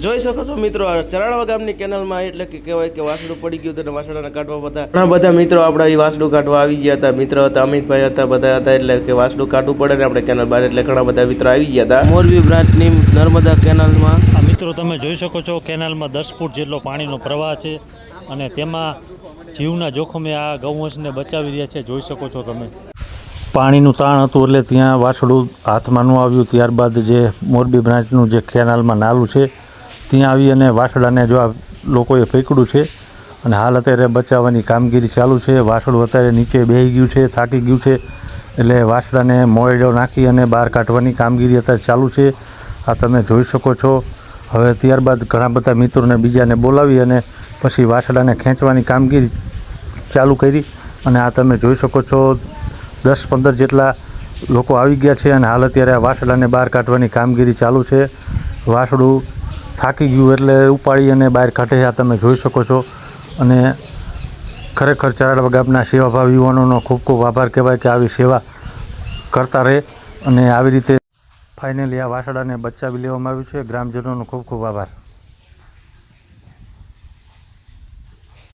જોઈ શકો છો મિત્રો, ચરાડવા ગામની કેનાલમાં એટલે કે કહેવાય કે વાસડું પડી ગયું હતું અને વાસડાને કાઢવા ઘણા બધા મિત્રો આપણા એ વાસડું કાઢવા આવી ગયા હતા. મિત્રો હતા, અમિતભાઈ હતા, બધા હતા. એટલે કે વાસડું કાઢવું પડે ને આપણે કેનાલ બહાર, એટલે ઘણા બધા મિત્રો આવી ગયા હતા મોરબી બ્રાન્ચની નર્મદા કેનાલમાં. આ મિત્રો તમે જોઈ શકો છો કેનાલમાં 10 ફૂટ જેટલો પાણીનો પ્રવાહ છે અને તેમાં જીવના જોખમે આ ગૌવંશને બચાવી રહ્યા છે. જોઈ શકો છો તમે. પાણીનું તાણ હતું એટલે ત્યાં વાસડું હાથમાં ન આવ્યું. ત્યારબાદ જે મોરબી બ્રાન્ચનું જે કેનાલમાં નાલું છે ત્યાં આવી અને વાસડાને જો આ લોકોએ ફેંકડું છે અને હાલ અત્યારે બચાવવાની કામગીરી ચાલુ છે. વાસડું અત્યારે નીચે બેસી ગયું છે, થાકી ગયું છે, એટલે વાસડાને મોયડો નાખી અને બહાર કાઢવાની કામગીરી અત્યારે ચાલુ છે. આ તમે જોઈ શકો છો. હવે ત્યારબાદ ઘણા બધા મિત્રોને બીજાને બોલાવી અને પછી વાસડાને ખેંચવાની કામગીરી ચાલુ કરી. અને આ તમે જોઈ શકો છો 10-15 જેટલા લોકો આવી ગયા છે અને હાલ અત્યારે આ વાસડાને બહાર કાઢવાની કામગીરી ચાલુ છે. વાસડું થાકી ગયું એટલે ઉપાડી અને બહાર કાઢે આ તમે જોઈ શકો છો. અને ખરેખર ચરાડવા ગામના સેવાભાવ યુવાનોનો ખૂબ ખૂબ આભાર કહેવાય કે આવી સેવા કરતા રહે. અને આવી રીતે ફાઇનલી આ વાસડાને બચાવી લેવામાં આવ્યું છે. ગ્રામજનોનો ખૂબ ખૂબ આભાર.